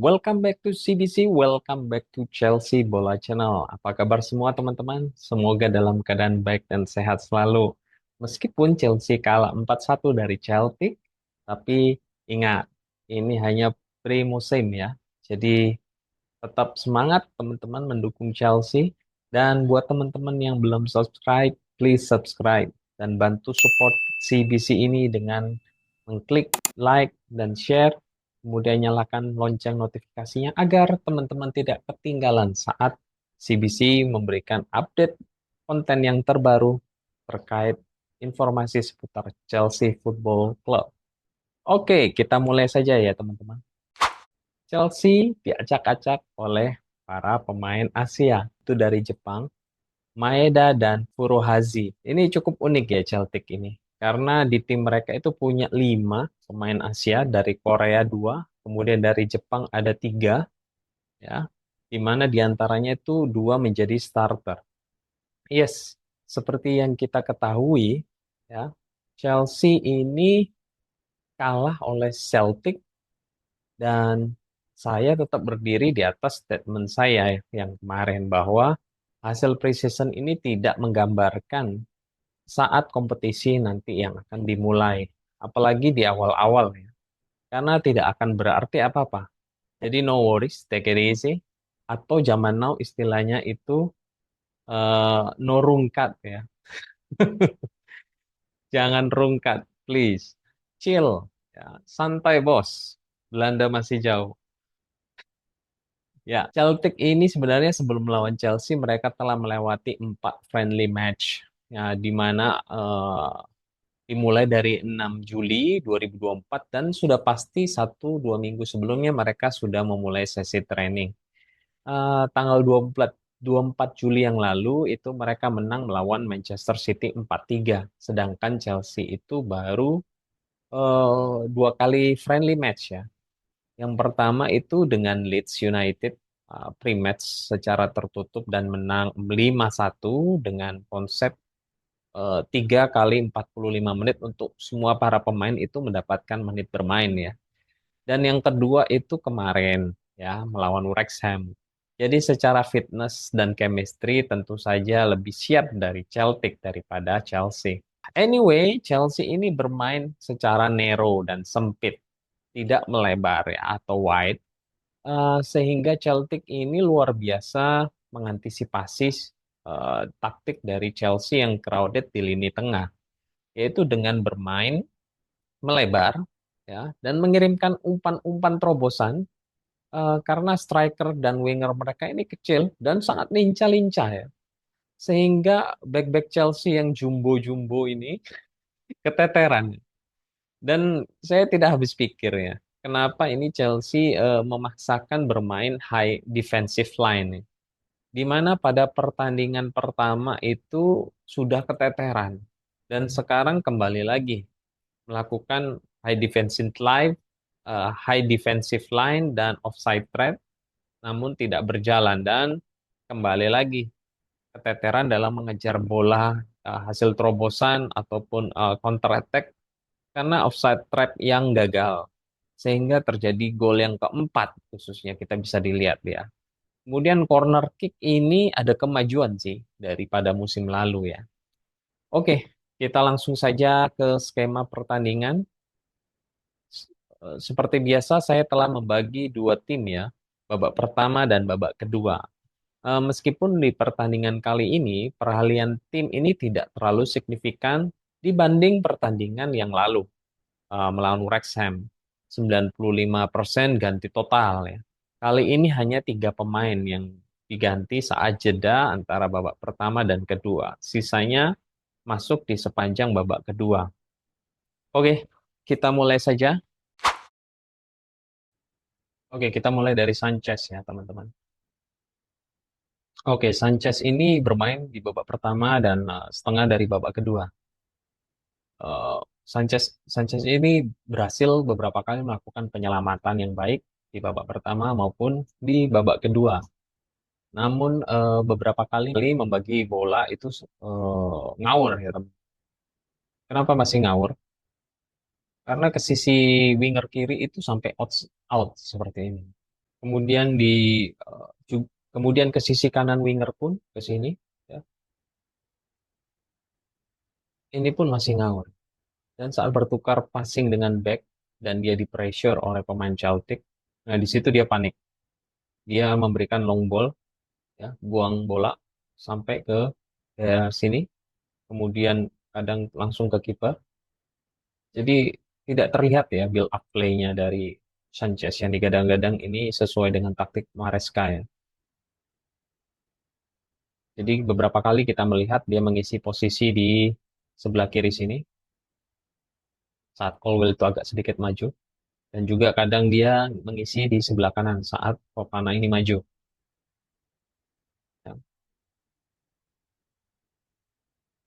welcome back to CBC, welcome back to Chelsea Bola Channel. Apa kabar semua teman-teman? Semoga dalam keadaan baik dan sehat selalu. Meskipun Chelsea kalah 4-1 dari Chelsea, tapi ingat, ini hanya pre-musim ya. Jadi tetap semangat teman-teman mendukung Chelsea. Dan buat teman-teman yang belum subscribe, please subscribe. Dan bantu support CBC ini dengan mengklik like dan share. Kemudian nyalakan lonceng notifikasinya agar teman-teman tidak ketinggalan saat CBC memberikan update konten yang terbaru terkait informasi seputar Chelsea Football Club. Oke, kita mulai saja ya teman-teman. Chelsea diacak-acak oleh para pemain Asia. Itu dari Jepang, Maeda dan Furuhashi. Ini cukup unik ya Celtic ini. Karena di tim mereka itu punya 5 pemain Asia, dari Korea 2, kemudian dari Jepang ada 3, ya. Di mana diantaranya itu 2 menjadi starter. Yes, seperti yang kita ketahui, ya, Chelsea ini kalah oleh Celtic. Dan saya tetap berdiri di atas statement saya yang kemarin bahwa hasil preseason ini tidak menggambarkan saat kompetisi nanti yang akan dimulai. Apalagi di awal-awal ya. Karena tidak akan berarti apa-apa. Jadi no worries, take it easy. Atau zaman now istilahnya itu no rungkat ya. Jangan rungkat, please. Chill. Ya, santai bos. Belanda masih jauh. Ya, Celtic ini sebenarnya sebelum melawan Chelsea mereka telah melewati 4 friendly match. Ya, di mana dimulai dari 6 Juli 2024 dan sudah pasti 1-2 minggu sebelumnya mereka sudah memulai sesi training. Tanggal 24 Juli yang lalu itu mereka menang melawan Manchester City 4-3. Sedangkan Chelsea itu baru 2 kali friendly match ya. Yang pertama itu dengan Leeds United, pre-match secara tertutup dan menang 5-1 dengan konsep 3 kali 45 menit untuk semua para pemain itu mendapatkan menit bermain ya. Dan yang kedua itu kemarin ya melawan Wrexham. Jadi secara fitness dan chemistry tentu saja lebih siap dari Celtic daripada Chelsea. Anyway, Chelsea ini bermain secara narrow dan sempit, tidak melebar ya atau wide. Sehingga Celtic ini luar biasa mengantisipasi taktik dari Chelsea yang crowded di lini tengah, yaitu dengan bermain melebar ya dan mengirimkan umpan-umpan terobosan, karena striker dan winger mereka ini kecil dan sangat lincah-lincah ya. Sehingga back-back Chelsea yang jumbo-jumbo ini keteteran. Dan saya tidak habis pikir ya, kenapa ini Chelsea memaksakan bermain high defensive line ya. Di mana pada pertandingan pertama itu sudah keteteran dan sekarang kembali lagi melakukan high defensive line dan offside trap, namun tidak berjalan dan kembali lagi keteteran dalam mengejar bola, hasil terobosan ataupun counter attack karena offside trap yang gagal sehingga terjadi gol yang keempat khususnya kita bisa dilihat ya. Kemudian corner kick ini ada kemajuan sih daripada musim lalu ya. Oke, kita langsung saja ke skema pertandingan. Seperti biasa saya telah membagi 2 tim ya, babak pertama dan babak kedua. Meskipun di pertandingan kali ini peralihan tim ini tidak terlalu signifikan dibanding pertandingan yang lalu, melawan Wrexham. 95% ganti total ya. Kali ini hanya 3 pemain yang diganti saat jeda antara babak pertama dan kedua. Sisanya masuk di sepanjang babak kedua. Oke, kita mulai saja. Oke, kita mulai dari Sanchez ya, teman-teman. Oke, Sanchez ini bermain di babak pertama dan setengah dari babak kedua. Eh, Sanchez Sanchez ini berhasil beberapa kali melakukan penyelamatan yang baik di babak pertama maupun di babak kedua. Namun beberapa kali membagi bola itu ngawur ya teman. Kenapa masih ngawur? Karena ke sisi winger kiri itu sampai out seperti ini. Kemudian kemudian ke sisi kanan winger pun ke sini, ya, ini pun masih ngawur. Dan saat bertukar passing dengan back dan dia di pressure oleh pemain Celtic, nah di situ dia panik. Dia memberikan long ball, ya, buang bola sampai ke daerah sini, kemudian kadang langsung ke kiper. Jadi tidak terlihat ya build up play-nya dari Sanchez yang digadang-gadang ini sesuai dengan taktik Maresca ya. Jadi beberapa kali kita melihat dia mengisi posisi di sebelah kiri sini saat Colwill itu agak sedikit maju. Dan juga kadang dia mengisi di sebelah kanan saat Fofana ini maju. Ya.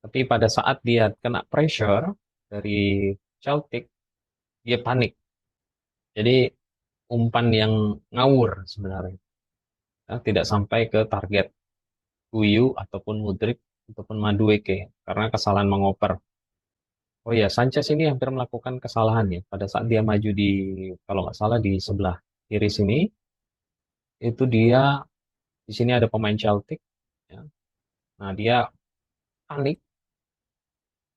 Tapi pada saat dia kena pressure dari Celtic, dia panik. Jadi umpan yang ngawur sebenarnya. Ya, tidak sampai ke target Uyu ataupun Mudryk ataupun Madueke karena kesalahan mengoper. Oh ya, Sanchez ini hampir melakukan kesalahan ya pada saat dia maju di, kalau nggak salah, di sebelah kiri sini, itu dia di sini ada pemain Celtic. Ya. Nah, dia panik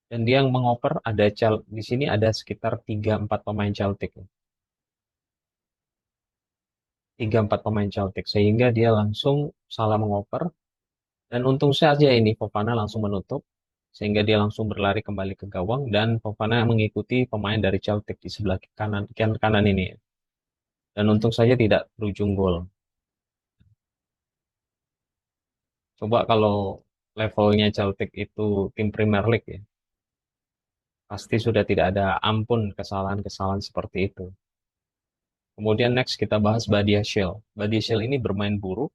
dan dia yang mengoper ada di sini ada sekitar 3-4 pemain Celtic. 3-4 pemain Celtic sehingga dia langsung salah mengoper dan untung saja ini Fofana langsung menutup sehingga dia langsung berlari kembali ke gawang dan Fofana mengikuti pemain dari Celtic di sebelah kanan kanan ini. Dan untung saja tidak berujung gol. Coba kalau levelnya Celtic itu tim Premier League ya, pasti sudah tidak ada ampun kesalahan-kesalahan seperti itu. Kemudian next kita bahas Badia Shell. Badia Shell ini bermain buruk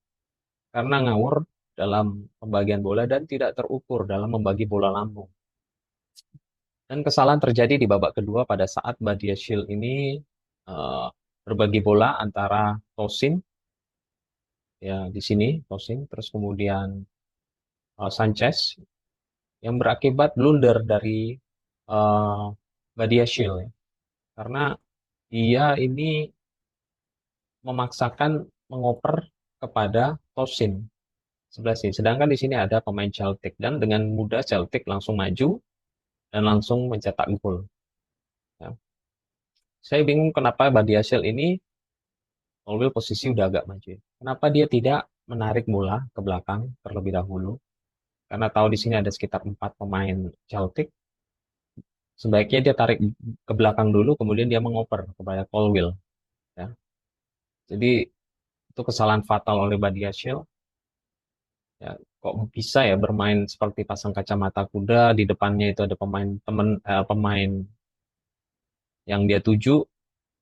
karena ngawur dalam pembagian bola dan tidak terukur dalam membagi bola lambung. Dan kesalahan terjadi di babak kedua pada saat Badia Shell ini eh, berbagi bola antara Tosin, ya di sini Tosin, terus kemudian Sanchez yang berakibat blunder dari eh Badia Shield ya. Karena dia ini memaksakan mengoper kepada Tosin sebelah sini. Sedangkan di sini ada pemain Celtic dan dengan mudah Celtic langsung maju dan langsung mencetak gol. Ya. Saya bingung kenapa Badia Shield ini Colwill posisi udah agak maju. Kenapa dia tidak menarik bola ke belakang terlebih dahulu? Karena tahu di sini ada sekitar 4 pemain Celtic. Sebaiknya dia tarik ke belakang dulu, kemudian dia mengoper kepada Colwill. Ya. Jadi itu kesalahan fatal oleh Badia Shield. Ya, kok bisa ya bermain seperti pasang kacamata kuda, di depannya itu ada pemain yang dia tuju,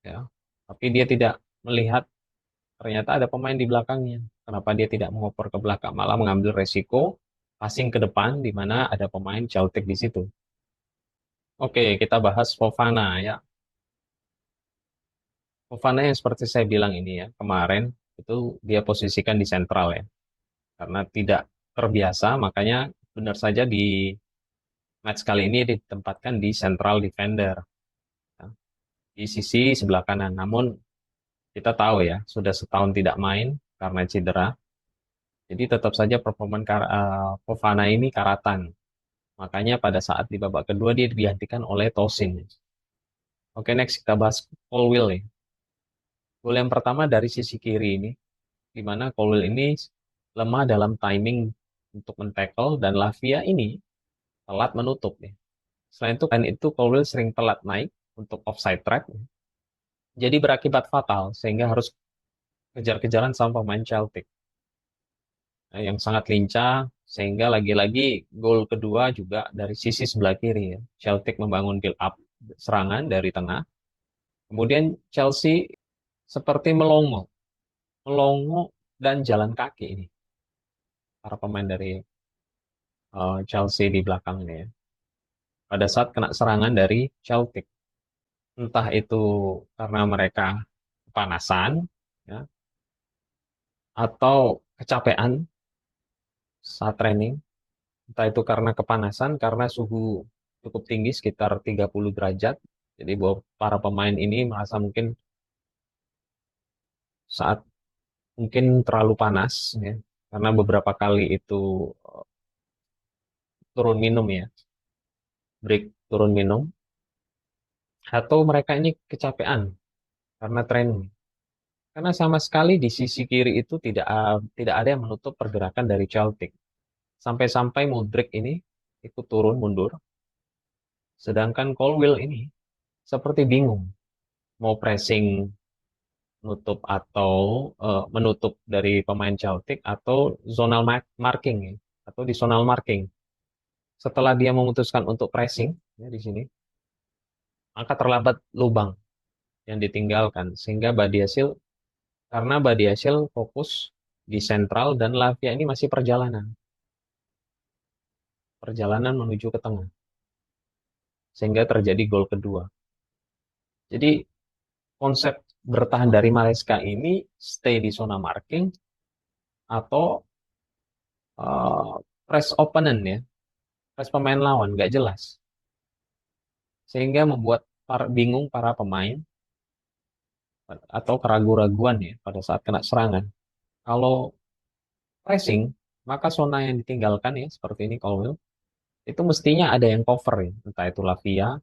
ya. Tapi dia tidak melihat ternyata ada pemain di belakangnya. Kenapa dia tidak mengoper ke belakang, malah mengambil resiko passing ke depan di mana ada pemain Celtic di situ. Oke, kita bahas Fofana ya. Fofana yang seperti saya bilang ini ya, kemarin itu dia posisikan di sentral ya. Karena tidak terbiasa, makanya benar saja di match kali ini ditempatkan di central defender, ya, di sisi sebelah kanan. Namun kita tahu ya, sudah setahun tidak main karena cedera. Jadi tetap saja Fofana ini karatan. Makanya pada saat di babak kedua dia digantikan oleh Tosin. Oke, next kita bahas Colwill ya. Gol yang pertama dari sisi kiri ini, di mana Colwill ini lemah dalam timing untuk men-tackle dan Lavia ini telat menutup ya. Selain itu, kan itu Colwill sering telat naik untuk offside track. Jadi berakibat fatal sehingga harus kejar-kejaran sama pemain Celtic. Nah, yang sangat lincah sehingga lagi-lagi gol kedua juga dari sisi sebelah kiri ya. Celtic membangun build up serangan dari tengah. Kemudian Chelsea seperti melongo, melongo dan jalan kaki ini para pemain dari Chelsea di belakang ini ya. Pada saat kena serangan dari Celtic, entah itu karena mereka kepanasan ya, atau kecapean saat training, entah itu karena kepanasan, karena suhu cukup tinggi sekitar 30 derajat. Jadi bahwa para pemain ini merasa mungkin saat mungkin terlalu panas ya, karena beberapa kali itu turun minum ya, break turun minum, atau mereka ini kecapean karena training. Karena sama sekali di sisi kiri itu tidak ada yang menutup pergerakan dari Celtic. Sampai-sampai Mudryk ini ikut turun mundur, sedangkan Colwill ini seperti bingung mau pressing nutup atau menutup dari pemain Celtic atau marking ya, atau di zonal marking. Setelah dia memutuskan untuk pressing ya di sini, maka terlambat lubang yang ditinggalkan sehingga Badiashile karena Badiashile fokus di sentral dan Lavia ini masih perjalanan menuju ke tengah sehingga terjadi gol kedua. Jadi konsep bertahan dari Maresca ini stay di zona marking atau eh, press opponent ya, press pemain lawan nggak jelas sehingga membuat bingung para pemain atau keraguan-raguan ya pada saat kena serangan. Kalau pressing, maka zona yang ditinggalkan ya seperti ini kalau itu mestinya ada yang cover ya, entah itu Lavia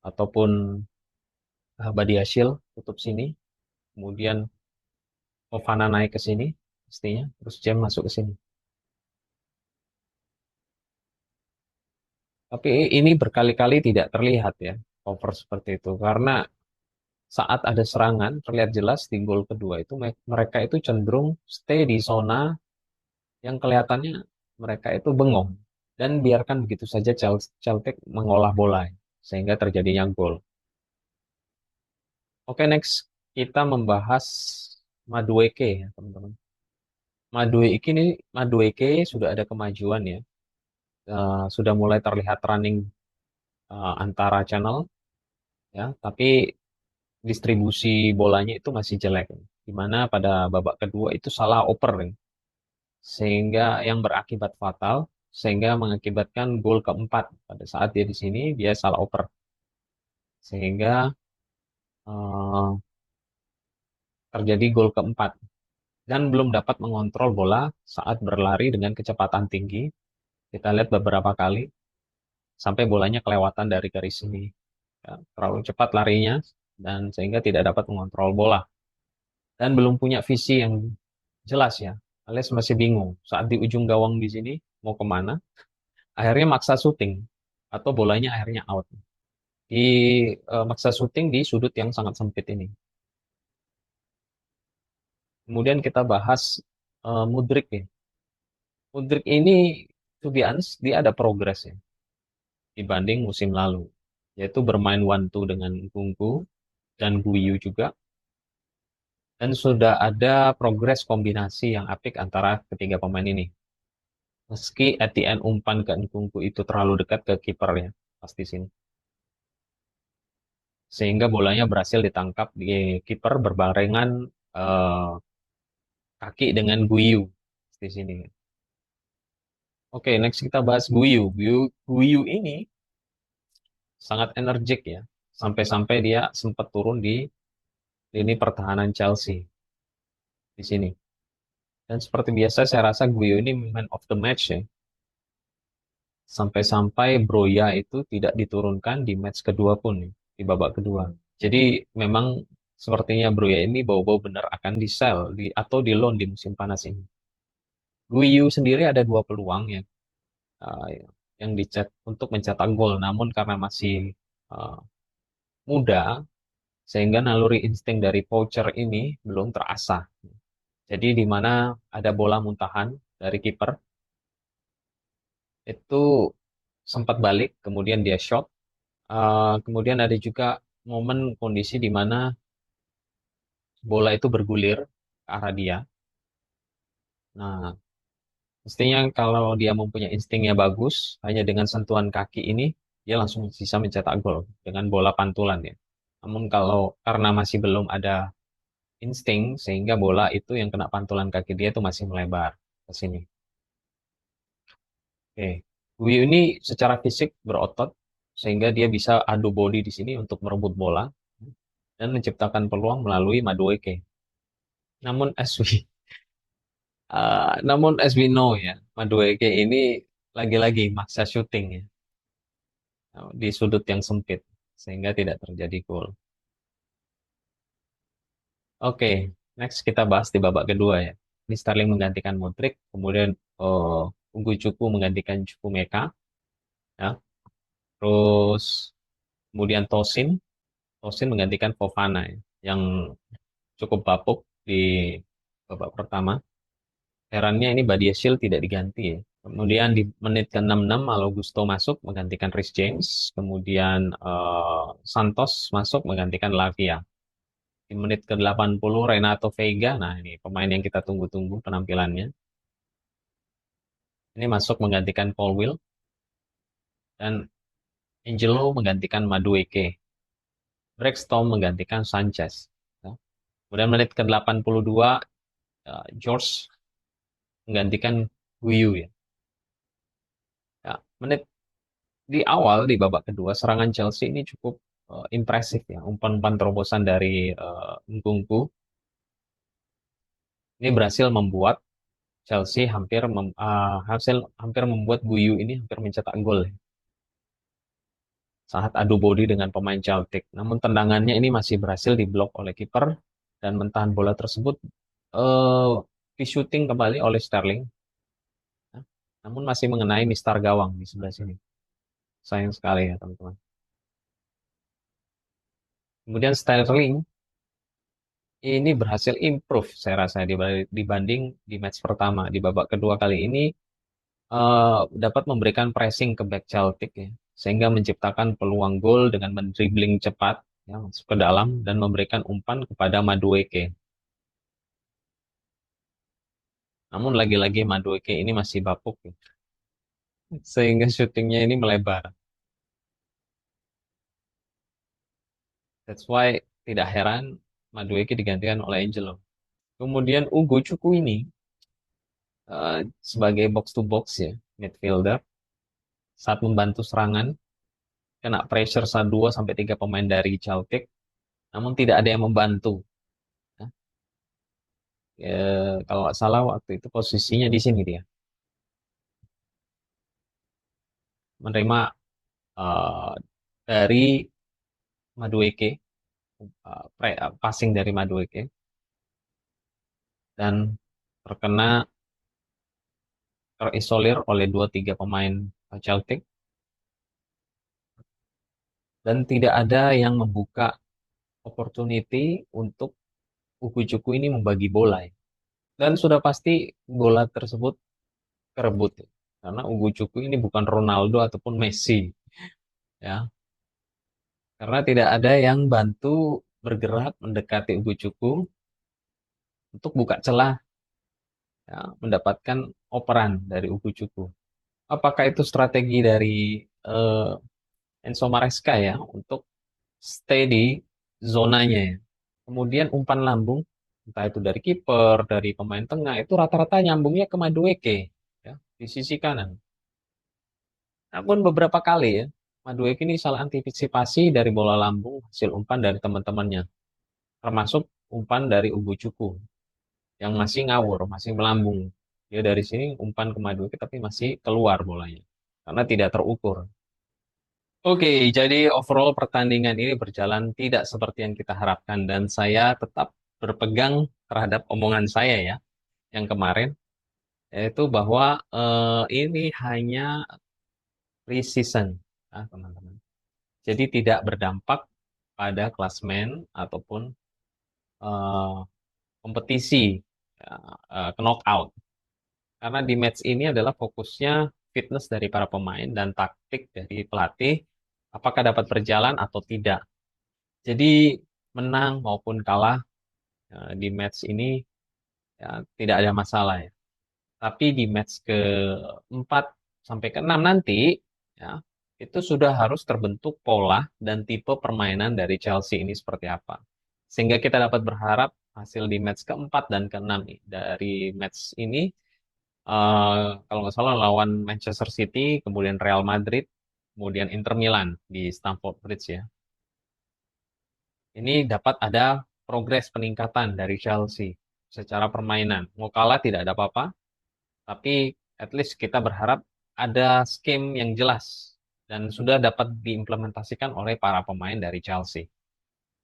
ataupun Badiashile tutup sini, kemudian Fofana naik ke sini mestinya, terus Jam masuk ke sini. Tapi ini berkali-kali tidak terlihat ya cover seperti itu karena saat ada serangan terlihat jelas di gol kedua itu mereka itu cenderung stay di zona yang kelihatannya mereka itu bengong dan biarkan begitu saja Celtic mengolah bola sehingga terjadinya gol. Oke, next kita membahas Madueke ya, teman-teman. Madueke sudah ada kemajuan ya. Sudah mulai terlihat running antara channel ya, tapi distribusi bolanya itu masih jelek. Di mana pada babak kedua itu salah oper ya, sehingga yang berakibat fatal sehingga mengakibatkan gol keempat pada saat dia di sini dia salah oper sehingga eh, terjadi gol keempat dan belum dapat mengontrol bola saat berlari dengan kecepatan tinggi. Kita lihat beberapa kali sampai bolanya kelewatan dari garis ini. Ya, terlalu cepat larinya dan sehingga tidak dapat mengontrol bola dan belum punya visi yang jelas ya. Alias masih bingung saat di ujung gawang di sini mau kemana. Akhirnya maksa syuting atau bolanya akhirnya out. Di maksa syuting di sudut yang sangat sempit ini. Kemudian kita bahas Mudryk ya. Mudryk ini to be honest, dia ada progres ya dibanding musim lalu. Yaitu bermain one two dengan Nkunku dan Guiu juga. Dan sudah ada progres kombinasi yang apik antara ketiga pemain ini. Meski at the end umpan ke Nkunku itu terlalu dekat ke kipernya, pasti sini. Sehingga bolanya berhasil ditangkap di kiper berbarengan eh, kaki dengan Guiu di sini. Oke, next kita bahas Guiu. Guiu ini sangat energik ya. Sampai-sampai dia sempat turun di lini pertahanan Chelsea di sini. Dan seperti biasa saya rasa Guiu ini man of the match ya. Sampai-sampai Broya itu tidak diturunkan di match kedua pun ya, di babak kedua. Jadi memang sepertinya Broya ini bau-bau benar akan di-sell atau di-loan di musim panas ini. Guiu sendiri ada dua peluang ya, uh, yang untuk mencetak gol. Namun karena masih uh, muda, sehingga naluri insting dari Poacher ini belum terasah. Jadi di mana ada bola muntahan dari kiper, itu sempat balik, kemudian dia shot. Kemudian ada juga momen kondisi di mana bola itu bergulir ke arah dia. Nah, mestinya kalau dia mempunyai instingnya bagus, hanya dengan sentuhan kaki ini, dia langsung bisa mencetak gol dengan bola pantulan ya. Namun kalau karena masih belum ada insting, sehingga bola itu yang kena pantulan kaki dia itu masih melebar ke sini. Oke. Wii ini secara fisik berotot, sehingga dia bisa adu body di sini untuk merebut bola dan menciptakan peluang melalui Madueke. Namun as we know ya, Madueke ini lagi-lagi maksa syuting ya, di sudut yang sempit sehingga tidak terjadi gol. Oke, next kita bahas di babak kedua ya. Ini Sterling menggantikan Modric, kemudian Ugo Cuku menggantikan Chukwuemeka, ya. Terus kemudian Tosin menggantikan Fofana ya, yang cukup bapuk di babak pertama. Herannya ini Badiashile tidak diganti ya. Kemudian di menit ke-66 Malo Gusto masuk menggantikan Rhys James, kemudian Santos masuk menggantikan Lavia. Di menit ke-80 Renato Veiga, nah ini pemain yang kita tunggu-tunggu penampilannya. Ini masuk menggantikan Colwill dan Angelo menggantikan Madueke. Brexton menggantikan Sanchez. Ya. Kemudian menit ke-82 George menggantikan Guyu ya. Ya, menit di awal di babak kedua serangan Chelsea ini cukup impresif ya. Umpan-umpan terobosan dari Nkunku ini berhasil membuat Chelsea hampir membuat Guyu ini hampir mencetak gol ya, saat adu bodi dengan pemain Celtic. Namun tendangannya ini masih berhasil diblok oleh kiper dan mentahan bola tersebut eh di shooting kembali oleh Sterling. Ya. Namun masih mengenai mistar gawang di sebelah sini. Sayang sekali ya teman-teman. Kemudian Sterling ini berhasil improve saya rasa dibanding di match pertama. Di babak kedua kali ini dapat memberikan pressing ke back Celtic ya, sehingga menciptakan peluang gol dengan mendribling cepat ya, masuk ke dalam dan memberikan umpan kepada Madueke. Namun lagi-lagi Madueke ini masih bapuk ya, sehingga syutingnya ini melebar. That's why tidak heran Madueke digantikan oleh Angelo. Kemudian Ugo Cuku ini sebagai box to box ya midfielder saat membantu serangan kena pressure saat 2 sampai 3 pemain dari Celtic, namun tidak ada yang membantu. Ya. Kalau nggak salah waktu itu posisinya di sini dia menerima eh, dari Madueke, passing dari Madueke dan terkena terisolir oleh 2-3 pemain Celtic dan tidak ada yang membuka opportunity untuk Uku-Cuku ini membagi bola ya. Dan sudah pasti bola tersebut kerebut ya. Karena Ugu-Cuku ini bukan Ronaldo ataupun Messi ya. Karena tidak ada yang bantu bergerak mendekati Ugu-Cuku untuk buka celah ya, mendapatkan operan dari Ugu-Cuku. Apakah itu strategi dari Enzo Maresca ya untuk stay di zonanya ya. Kemudian umpan lambung, entah itu dari kiper, dari pemain tengah, itu rata-rata nyambungnya ke Madueke ya, di sisi kanan. Namun beberapa kali ya, Madueke ini salah antisipasi dari bola lambung hasil umpan dari teman-temannya, termasuk umpan dari Ugo Cuku yang masih ngawur, masih melambung. Dia dari sini umpan ke Madueke tapi masih keluar bolanya karena tidak terukur. Oke, jadi overall pertandingan ini berjalan tidak seperti yang kita harapkan dan saya tetap berpegang terhadap omongan saya ya yang kemarin, yaitu bahwa ini hanya pre-season, ah, teman-teman. Jadi tidak berdampak pada klasmen ataupun eh, kompetisi ya, ke knockout. Karena di match ini adalah fokusnya fitness dari para pemain dan taktik dari pelatih, apakah dapat berjalan atau tidak. Jadi menang maupun kalah di match ini ya, tidak ada masalah ya. Tapi di match ke-4 sampai ke-6 nanti ya, itu sudah harus terbentuk pola dan tipe permainan dari Chelsea ini seperti apa. Sehingga kita dapat berharap hasil di match ke-4 dan ke-6 nih. Dari match ini kalau nggak salah lawan Manchester City, kemudian Real Madrid, kemudian Inter Milan di Stamford Bridge ya. Ini dapat ada progres peningkatan dari Chelsea. secara permainan. Mau kalah tidak ada apa-apa, tapi at least kita berharap ada scheme yang jelas dan sudah dapat diimplementasikan oleh para pemain dari Chelsea.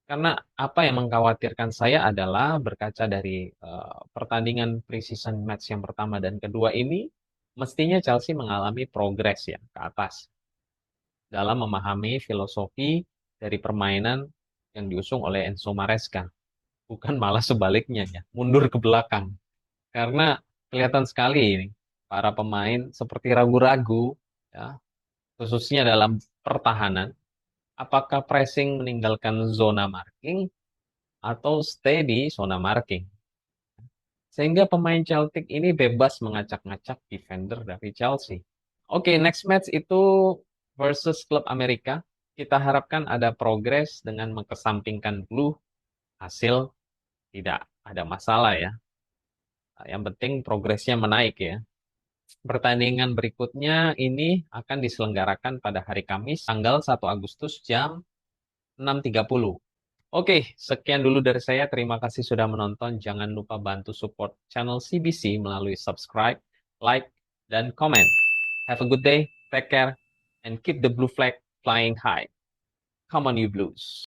Karena apa yang mengkhawatirkan saya adalah berkaca dari pertandingan pre-season match yang pertama dan kedua ini, mestinya Chelsea mengalami progres ya ke atas dalam memahami filosofi dari permainan yang diusung oleh Enzo Maresca. Bukan malah sebaliknya ya, mundur ke belakang. Karena kelihatan sekali ini, para pemain seperti ragu-ragu, ya, khususnya dalam pertahanan, apakah pressing meninggalkan zona marking atau stay di zona marking. Sehingga pemain Celtic ini bebas mengacak-ngacak defender dari Chelsea. Oke, next match itu versus klub Amerika. Kita harapkan ada progres dengan mengesampingkan Blue. Hasil tidak ada masalah ya. Yang penting progresnya menaik ya. Pertandingan berikutnya ini akan diselenggarakan pada hari Kamis, tanggal 1 Agustus jam 6.30. Oke, sekian dulu dari saya. Terima kasih sudah menonton. Jangan lupa bantu support channel CBC melalui subscribe, like, dan komen. Have a good day, take care, and keep the blue flag flying high. Come on, you Blues.